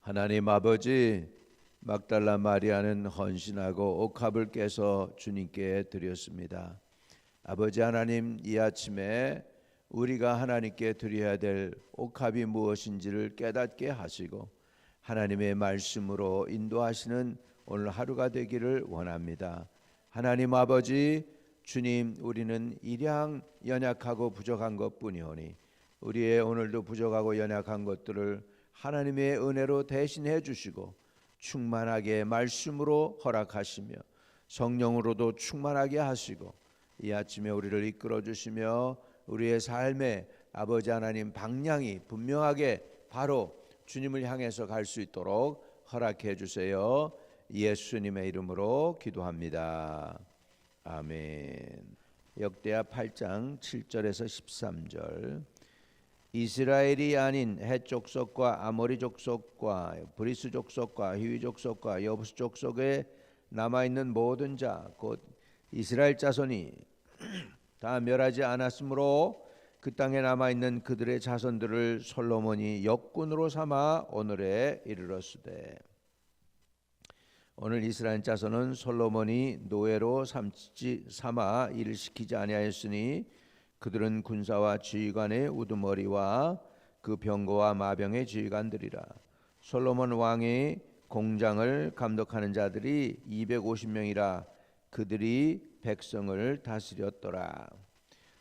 하나님 아버지, 막달라 마리아는 헌신하고 옥합을 깨서 주님께 드렸습니다. 아버지 하나님, 이 아침에 우리가 하나님께 드려야 될 옥합이 무엇인지를 깨닫게 하시고 하나님의 말씀으로 인도하시는 오늘 하루가 되기를 원합니다. 하나님 아버지, 주님, 우리는 일양 연약하고 부족한 것뿐이오니 우리의 오늘도 부족하고 연약한 것들을 하나님의 은혜로 대신해 주시고 충만하게 말씀으로 허락하시며 성령으로도 충만하게 하시고 이 아침에 우리를 이끌어 주시며 우리의 삶에 아버지 하나님 방향이 분명하게 바로 주님을 향해서 갈 수 있도록 허락해 주세요. 예수님의 이름으로 기도합니다. 아멘. 역대하 8장 7절에서 13절. 이스라엘이 아닌 헷 족속과 아모리 족속과 브리스 족속과 히위 족속과 여부스 족속에 남아 있는 모든 자 곧 이스라엘 자손이 다 멸하지 않았으므로 그 땅에 남아 있는 그들의 자손들을 솔로몬이 역군으로 삼아 오늘에 이르렀으되. 오늘 이스라엘 자손은 솔로몬이 노예로 삼아 일을 시키지 아니하였으니 그들은 군사와 지휘관의 우두머리와 그 병거와 마병의 지휘관들이라. 솔로몬 왕의 공장을 감독하는 자들이 250명이라 그들이 백성을 다스렸더라.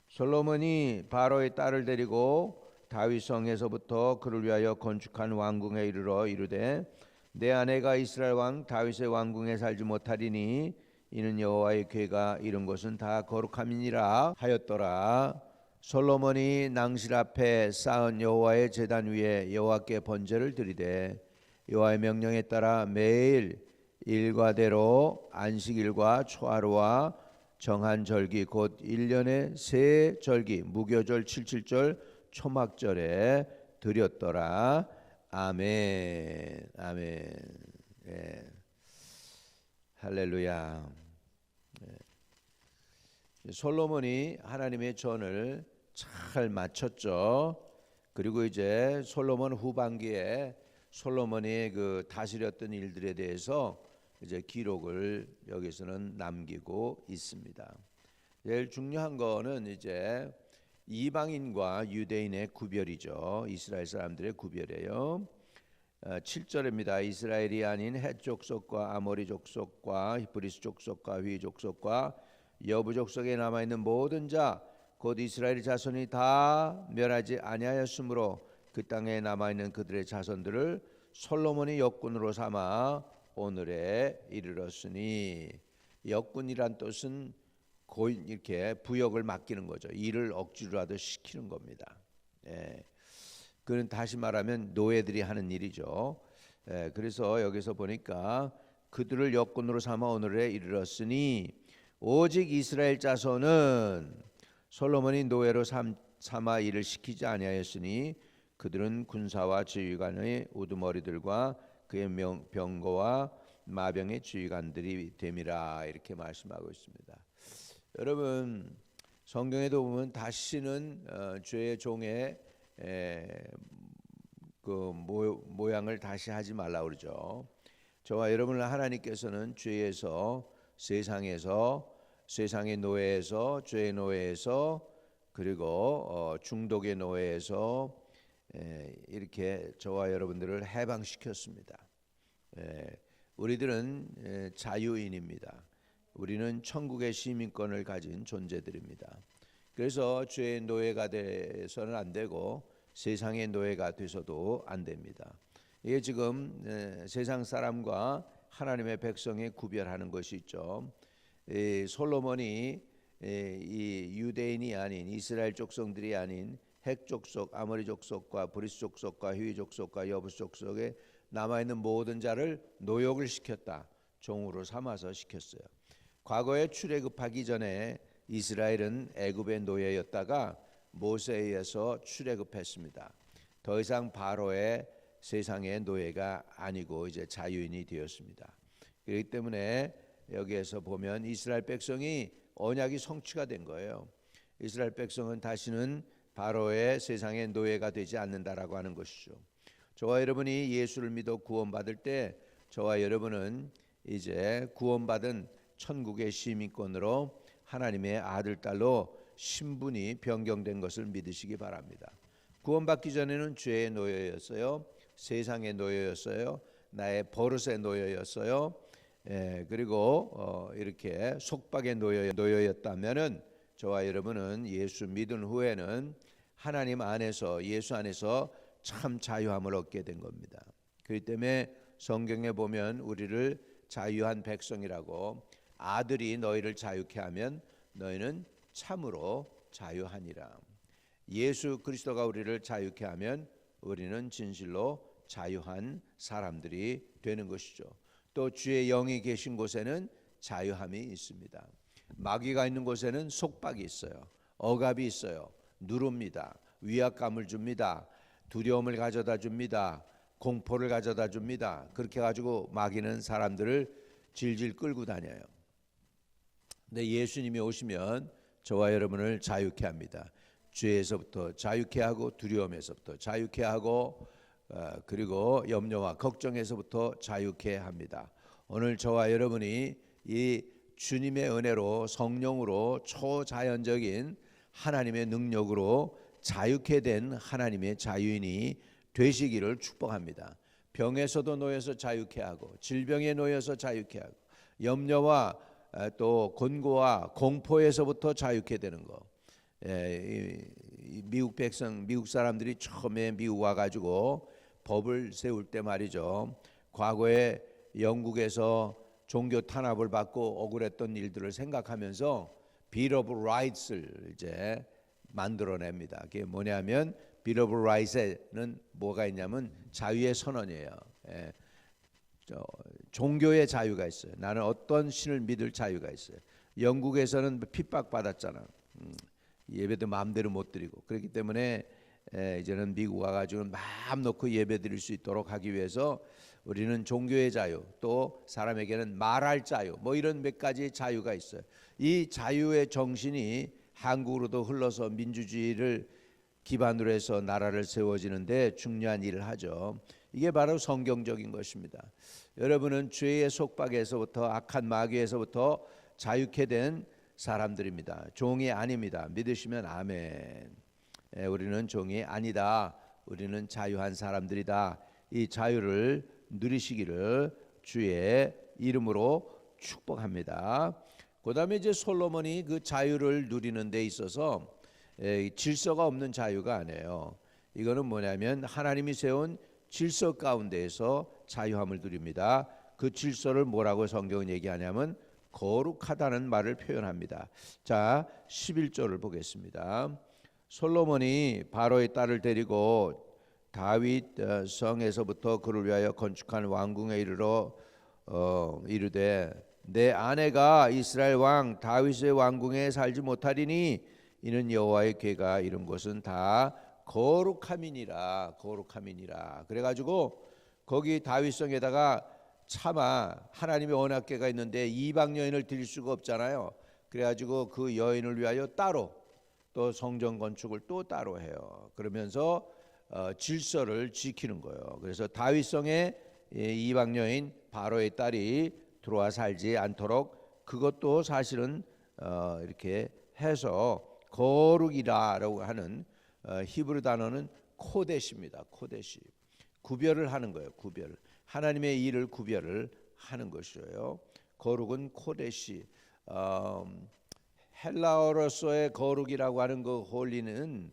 솔로몬이 바로의 딸을 데리고 다윗성에서부터 그를 위하여 건축한 왕궁에 이르러 이르되 내 아내가 이스라엘 왕 다윗의 왕궁에 살지 못하리니 이는 여호와의 궤가 이른 곳은 다 거룩함이니라 하였더라. 솔로몬이 낭실 앞에 쌓은 여호와의 제단 위에 여호와께 번제를 드리되 여호와의 명령에 따라 매일 일과대로 안식일과 초하루와 정한 절기 곧 1년에 세 절기 무교절 77절 초막절에 드렸더라. 아멘. 아멘. 예. 할렐루야. 솔로몬이 하나님의 전을 잘 마쳤죠. 그리고 이제 솔로몬 후반기에 솔로몬이 그 다스렸던 일들에 대해서 이제 기록을 여기서는 남기고 있습니다. 제일 중요한 거는 이제 이방인과 유대인의 구별이죠. 이스라엘 사람들의 구별이에요. 7절입니다. 이스라엘이 아닌 헷 족속과 아모리 족속과 브리스 족속과 휘 족속과 여부 족속에 남아 있는 모든 자 곧 이스라엘 자손이 다 멸하지 아니하였으므로 그 땅에 남아 있는 그들의 자손들을 솔로몬이 역군으로 삼아 오늘에 이르렀으니. 역군이란 뜻은 이렇게 부역을 맡기는 거죠. 일을 억지로라도 시키는 겁니다. 예. 그는 다시 말하면 노예들이 하는 일이죠. 그래서 여기서 보니까 그들을 역군으로 삼아 오늘에 이르렀으니 오직 이스라엘 자손은 솔로몬이 노예로 삼아 일을 시키지 아니하였으니 그들은 군사와 지휘관의 우두머리들과 그의 병거와 마병의 지휘관들이 됨이라 이렇게 말씀하고 있습니다. 여러분 성경에도 보면 다시는 죄의 종의 그 모양을 다시 하지 말라 그러죠. 저와 여러분을 하나님께서는 죄에서 세상의 노예에서 죄의 노예에서 그리고 중독의 노예에서 이렇게 저와 여러분들을 해방시켰습니다. 우리들은 자유인입니다. 우리는 천국의 시민권을 가진 존재들입니다. 그래서 죄의 노예가 돼서는 안 되고 세상의 노예가 돼서도 안 됩니다. 이게 지금 세상 사람과 하나님의 백성의 구별하는 것이 있죠. 솔로몬이 이 유대인이 아닌 이스라엘 족속들이 아닌 헷 족속, 아모리 족속과 브리스 족속과 히위 족속과 여부스 족속에 남아 있는 모든 자를 노역을 시켰다. 종으로 삼아서 시켰어요. 과거에 출애굽하기 전에 이스라엘은 애굽의 노예였다가 모세에 의해서 출애굽했습니다. 더 이상 바로의 세상의 노예가 아니고 이제 자유인이 되었습니다. 그렇기 때문에 여기에서 보면 이스라엘 백성이 언약이 성취가 된 거예요. 이스라엘 백성은 다시는 바로의 세상의 노예가 되지 않는다라고 하는 것이죠. 저와 여러분이 예수를 믿어 구원받을 때 저와 여러분은 이제 구원받은 천국의 시민권으로 하나님의 아들, 딸로 신분이 변경된 것을 믿으시기 바랍니다. 구원받기 전에는 죄의 노예였어요. 세상의 노예였어요. 나의 버릇의 노예였어요. 그리고 이렇게 속박의 노예였다면은 저와 여러분은 예수 믿은 후에는 하나님 안에서, 예수 안에서 참 자유함을 얻게 된 겁니다. 그렇기 때문에 성경에 보면 우리를 자유한 백성이라고, 아들이 너희를 자유케 하면 너희는 참으로 자유하니라. 예수 그리스도가 우리를 자유케 하면 우리는 진실로 자유한 사람들이 되는 것이죠. 또 주의 영이 계신 곳에는 자유함이 있습니다. 마귀가 있는 곳에는 속박이 있어요. 억압이 있어요. 누릅니다. 위압감을 줍니다. 두려움을 가져다 줍니다. 공포를 가져다 줍니다. 그렇게 가지고 마귀는 사람들을 질질 끌고 다녀요. 근데 예수님이 오시면 저와 여러분을 자유케 합니다. 죄에서부터 자유케 하고, 두려움에서부터 자유케 하고, 그리고 염려와 걱정에서부터 자유케 합니다. 오늘 저와 여러분이 이 주님의 은혜로, 성령으로, 초자연적인 하나님의 능력으로 자유케 된 하나님의 자유인이 되시기를 축복합니다. 병에서도 놓여서 자유케 하고, 질병에 놓여서 자유케 하고, 염려와 또 곤고와 공포에서부터 자유케 되는 거. 미국 백성, 미국 사람들이 처음에 미국 와가지고 법을 세울 때 말이죠, 과거에 영국에서 종교 탄압을 받고 억울했던 일들을 생각하면서 Bill of Rights를 이제 만들어냅니다. 그게 뭐냐면 Bill of Rights에는 뭐가 있냐면 자유의 선언이에요. 종교의 자유가 있어요. 나는 어떤 신을 믿을 자유가 있어요. 영국에서는 핍박받았잖아. 예배도 마음대로 못 드리고, 그렇기 때문에 이제는 미국 와가지고 마음 놓고 예배 드릴 수 있도록 하기 위해서 우리는 종교의 자유, 또 사람에게는 말할 자유, 뭐 이런 몇 가지 자유가 있어요. 이 자유의 정신이 한국으로도 흘러서 민주주의를 기반으로 해서 나라를 세워지는데 중요한 일을 하죠. 이게 바로 성경적인 것입니다. 여러분은 죄의 속박에서부터, 악한 마귀에서부터 자유케 된 사람들입니다. 종이 아닙니다. 믿으시면 아멘. 우리는 종이 아니다. 우리는 자유한 사람들이다. 이 자유를 누리시기를 주의 이름으로 축복합니다. 그다음에 이제 솔로몬이 그 자유를 누리는 데 있어서 질서가 없는 자유가 아니에요. 이거는 뭐냐면 하나님이 세운 질서 가운데에서 자유함을 누립니다. 그 질서를 뭐라고 성경은 얘기하냐면 거룩하다는 말을 표현합니다. 자, 11절을 보겠습니다. 솔로몬이 바로의 딸을 데리고 다윗 성에서부터 그를 위하여 건축한 왕궁에 이르러 이르되 내 아내가 이스라엘 왕 다윗의 왕궁에 살지 못하리니 이는 여호와의 궤가 이른 곳은 다 거룩함이니라. 거룩함이니라. 그래가지고 거기 다윗성에다가 차마 하나님의 언약궤가 있는데 이방 여인을 드릴 수가 없잖아요. 그래가지고 그 여인을 위하여 따로 또 성전 건축을 또 따로 해요. 그러면서 질서를 지키는 거예요. 그래서 다윗성에 이방 여인 바로의 딸이 들어와 살지 않도록 그것도 사실은 이렇게 해서 거룩이라고 하는 히브리 단어는 코데시입니다. 코데시. 구별을 하는 거예요. 구별. 하나님의 일을 구별을 하는 것이에요. 거룩은 코데시. 헬라어로서의 거룩이라고 하는 그 홀리는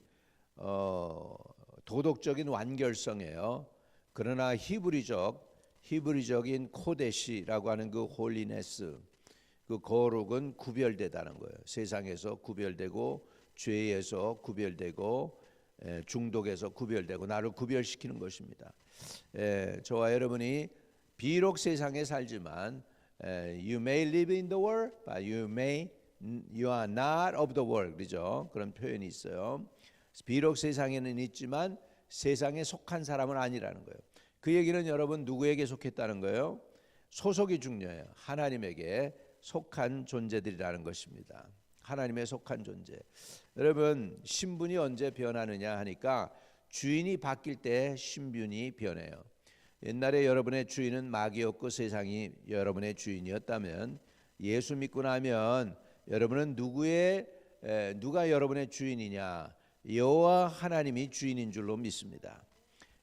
도덕적인 완결성이에요. 그러나 히브리적인 코데시라고 하는 그 홀리네스, 그 거룩은 구별되다는 거예요. 세상에서 구별되고, 죄에서 구별되고, 중독에서 구별되고, 나를 구별시키는 것입니다. 저와 여러분이 비록 세상에 살지만 you may live in the world, but you are not of the world. 그죠? 그런 표현이 있어요. 비록 세상에는 있지만 세상에 속한 사람은 아니라는 거예요. 그 얘기는 여러분 누구에게 속했다는 거예요? 소속이 중요해요. 하나님에게 속한 존재들이라는 것입니다. 하나님의 속한 존재. 여러분 신분이 언제 변하느냐 하니까 주인이 바뀔 때 신분이 변해요. 옛날에 여러분의 주인은 마귀였고 세상이 여러분의 주인이었다면 예수 믿고 나면 여러분은 누가 여러분의 주인이냐? 여호와 하나님이 주인인 줄로 믿습니다.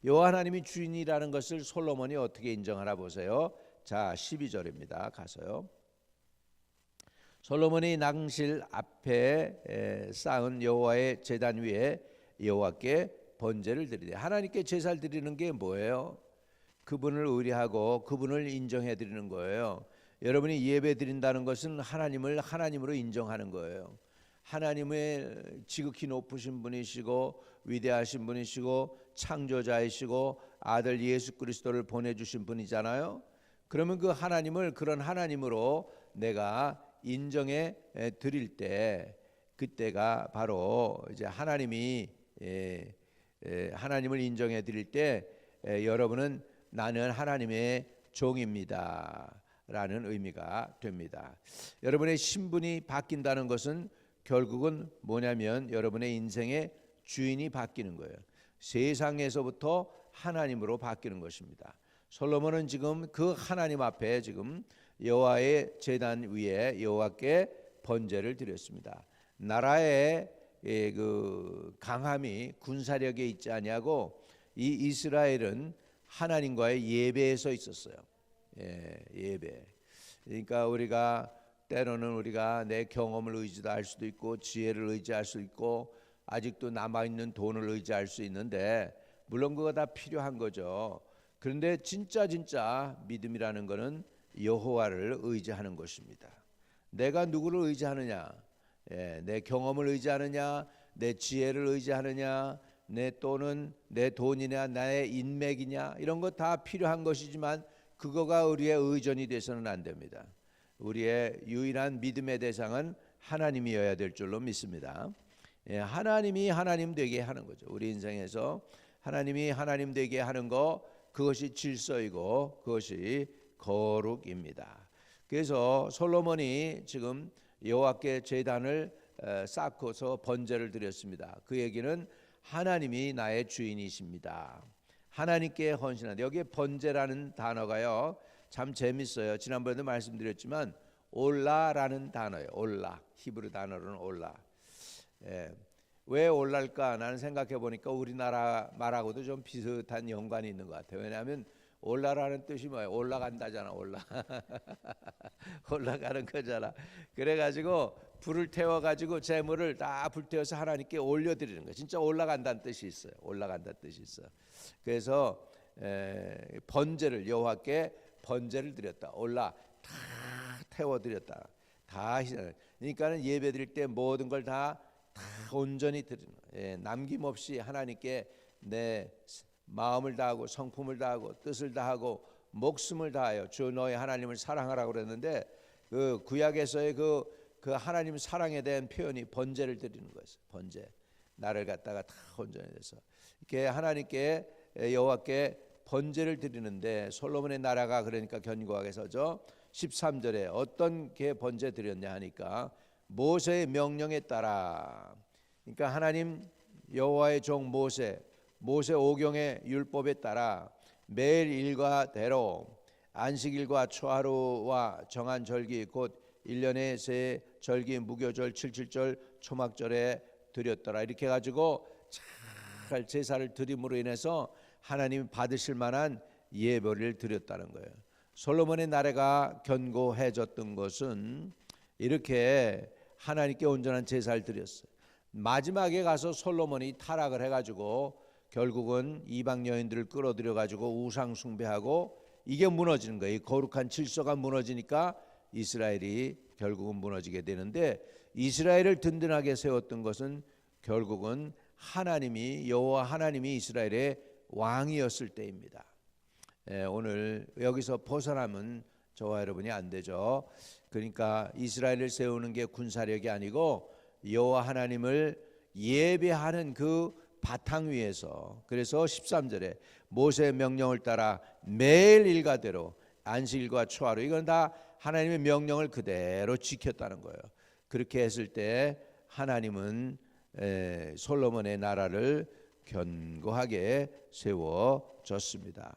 여호와 하나님이 주인이라는 것을 솔로몬이 어떻게 인정하나 보세요. 자, 12절입니다. 가서요. 솔로몬이 낭실 앞에 쌓은 여호와의 제단 위에 여호와께 번제를 드리되, 하나님께 제사를 드리는 게 뭐예요? 그분을 의뢰하고 그분을 인정해 드리는 거예요. 여러분이 예배 드린다는 것은 하나님을 하나님으로 인정하는 거예요. 하나님의 지극히 높으신 분이시고 위대하신 분이시고 창조자이시고 아들 예수 그리스도를 보내주신 분이잖아요. 그러면 그 하나님을 그런 하나님으로 내가 인정해 드릴 때, 그때가 바로 이제 하나님이 하나님을 인정해 드릴 때 여러분은 나는 하나님의 종입니다 라는 의미가 됩니다. 여러분의 신분이 바뀐다는 것은 결국은 뭐냐면 여러분의 인생의 주인이 바뀌는 거예요. 세상에서부터 하나님으로 바뀌는 것입니다. 솔로몬은 지금 그 하나님 앞에 지금 여호와의 제단 위에 여호와께 번제를 드렸습니다. 나라의 그 강함이 군사력에 있지 아니하고 이 이스라엘은 하나님과의 예배에 서 있었어요. 예배. 그러니까 우리가 때로는 우리가 내 경험을 의지할 수도 있고 지혜를 의지할 수 있고 아직도 남아있는 돈을 의지할 수 있는데 물론 그거 다 필요한 거죠. 그런데 진짜 믿음이라는 것은 여호와를 의지하는 것입니다. 내가 누구를 의지하느냐? 내 경험을 의지하느냐? 내 지혜를 의지하느냐? 또는 내 돈이냐? 나의 인맥이냐? 이런 거 다 필요한 것이지만 그거가 우리의 의존이 돼서는 안 됩니다. 우리의 유일한 믿음의 대상은 하나님이어야 될 줄로 믿습니다. 하나님이 하나님 되게 하는 거죠. 우리 인생에서 하나님이 하나님 되게 하는 거, 그것이 질서이고 그것이 거룩입니다. 그래서 솔로몬이 지금 여호와께 제단을 쌓고서 번제를 드렸습니다. 그 얘기는 하나님이 나의 주인이십니다. 하나님께 헌신한다. 여기에 번제라는 단어가요 참 재밌어요. 지난번에도 말씀드렸지만 올라라는 단어예요. 올라, 히브리 단어로는 올라. 왜 올랄까? 나는 생각해 보니까 우리나라 말하고도 좀 비슷한 연관이 있는 것 같아요. 왜냐하면 올라라는 뜻이 뭐예요? 올라간다잖아. 올라가는 거잖아. 그래가지고 불을 태워가지고 재물을 다 불태워서 하나님께 올려드리는 거예요. 진짜 올라간다는 뜻이 있어요. 올라간다는 뜻이 있어. 그래서 번제를 여호와께 번제를 드렸다. 올라 다 태워드렸다. 다. 그러니까는 예배드릴 때 모든 걸 다 온전히 드리는 거예요. 남김없이 하나님께 내 마음을 다하고 성품을 다하고 뜻을 다하고 목숨을 다하여 주 너의 하나님을 사랑하라고 그랬는데 그 구약에서의 그 하나님 사랑에 대한 표현이 번제를 드리는 거였어요. 번제. 나를 갖다가 다 온전히 해서 이렇게 하나님께 여호와께 번제를 드리는데 솔로몬의 나라가 그러니까 견고하게 서죠. 13절에 어떤 게 번제 드렸냐 하니까 모세의 명령에 따라, 그러니까 하나님 여호와의 종 모세 오경의 율법에 따라 매일 일과대로 안식일과 초하루와 정한 절기 곧 1년의 새 절기 무교절 77절 초막절에 드렸더라. 이렇게 해가지고 잘 제사를 드림으로 인해서 하나님이 받으실 만한 예배를 드렸다는 거예요. 솔로몬의 나라가 견고해졌던 것은 이렇게 하나님께 온전한 제사를 드렸어요. 마지막에 가서 솔로몬이 타락을 해가지고 결국은 이방 여인들을 끌어들여 가지고 우상 숭배하고 이게 무너지는 거예요. 거룩한 질서가 무너지니까 이스라엘이 결국은 무너지게 되는데, 이스라엘을 든든하게 세웠던 것은 결국은 하나님이 여호와 하나님이 이스라엘의 왕이었을 때입니다. 오늘 여기서 벗어나면 저와 여러분이 안 되죠. 그러니까 이스라엘을 세우는 게 군사력이 아니고 여호와 하나님을 예배하는 그 바탕 위에서, 그래서 13절에 모세의 명령을 따라 매일 일과대로 안식일과 초하루, 이건 다 하나님의 명령을 그대로 지켰다는 거예요. 그렇게 했을 때 하나님은 솔로몬의 나라를 견고하게 세워졌습니다.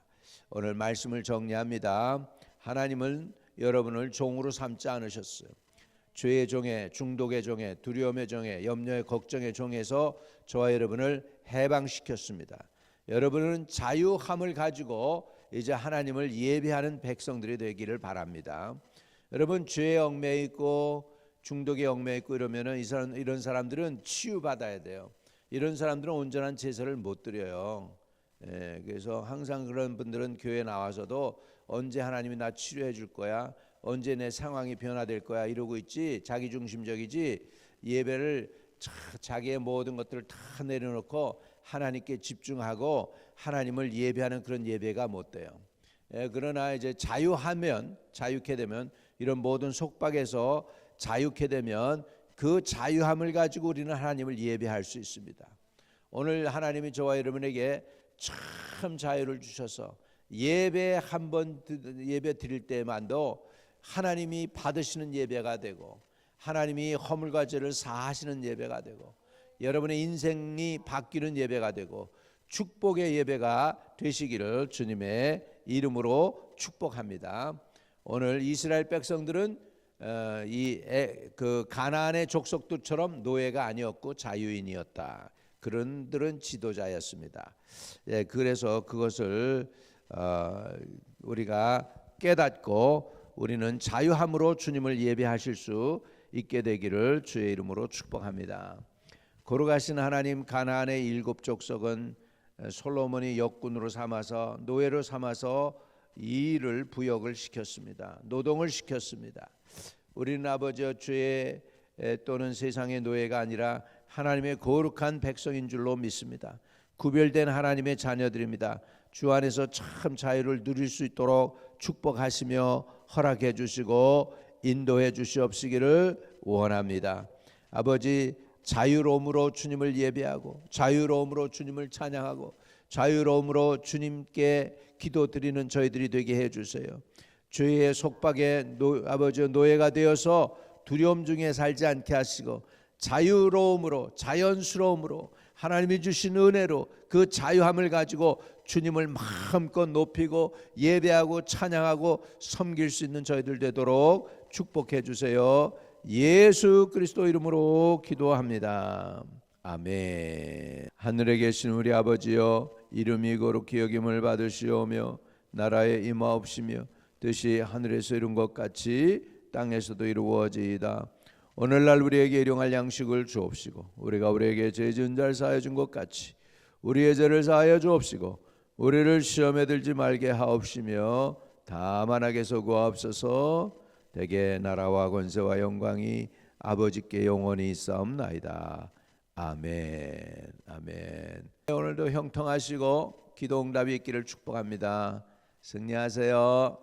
오늘 말씀을 정리합니다. 하나님은 여러분을 종으로 삼지 않으셨어요. 죄의 종에, 중독의 종에, 두려움의 종에, 염려의 걱정의 종에서 저와 여러분을 해방시켰습니다. 여러분은 자유함을 가지고 이제 하나님을 예배하는 백성들이 되기를 바랍니다. 여러분, 죄에 얽매여 있고 중독에 얽매여 있고 이러면은 이런 사람들은 치유받아야 돼요. 이런 사람들은 온전한 제사를 못 드려요. 그래서 항상 그런 분들은 교회 나와서도 언제 하나님이 나 치료해 줄 거야, 언제 내 상황이 변화될 거야 이러고 있지, 자기중심적이지, 예배를 자기의 모든 것들을 다 내려놓고 하나님께 집중하고 하나님을 예배하는 그런 예배가 못 돼요. 그러나 이제 자유케 되면, 이런 모든 속박에서 자유케 되면 그 자유함을 가지고 우리는 하나님을 예배할 수 있습니다. 오늘 하나님이 저와 여러분에게 참 자유를 주셔서 예배 드릴 때만도 하나님이 받으시는 예배가 되고, 하나님이 허물과 죄를 사하시는 예배가 되고, 여러분의 인생이 바뀌는 예배가 되고, 축복의 예배가 되시기를 주님의 이름으로 축복합니다. 오늘 이스라엘 백성들은 그 가나안의 족속들처럼 노예가 아니었고 자유인이었다. 그런들은 지도자였습니다. 그래서 그것을 우리가 깨닫고 우리는 자유함으로 주님을 예배하실 수 있게 되기를 주의 이름으로 축복합니다. 거룩하신 하나님, 가나안의 7 족속은 솔로몬이 역군으로 삼아서, 노예로 삼아서 이 일을 부역을 시켰습니다. 노동을 시켰습니다. 우리는 아버지여, 죄 또는 세상의 노예가 아니라 하나님의 거룩한 백성인 줄로 믿습니다. 구별된 하나님의 자녀들입니다. 주 안에서 참 자유를 누릴 수 있도록 축복하시며 허락해 주시고 인도해 주시옵시기를 원합니다. 아버지, 자유로움으로 주님을 예배하고, 자유로움으로 주님을 찬양하고, 자유로움으로 주님께 기도드리는 저희들이 되게 해주세요. 죄의 속박에 아버지 노예가 되어서 두려움 중에 살지 않게 하시고, 자유로움으로, 자연스러움으로, 하나님이 주신 은혜로 그 자유함을 가지고 주님을 마음껏 높이고 예배하고 찬양하고 섬길 수 있는 저희들 되도록 축복해 주세요. 예수 그리스도 이름으로 기도합니다. 아멘. 하늘에 계신 우리 아버지여, 이름이 거룩히 여김을 받으시오며 나라에 임하옵시며 뜻이 하늘에서 이룬 것 같이 땅에서도 이루어지이다. 오늘날 우리에게 일용할 양식을 주옵시고, 우리가 우리에게 죄 지은 자를 사하여 준 것 같이 우리의 죄를 사하여 주옵시고, 우리를 시험에 들지 말게 하옵시며 다만 악에서 구하옵소서. 대개 나라와 권세와 영광이 아버지께 영원히 있사옵나이다. 아멘. 아멘. 오늘도 형통하시고 기도 응답이 있기를 축복합니다. 승리하세요.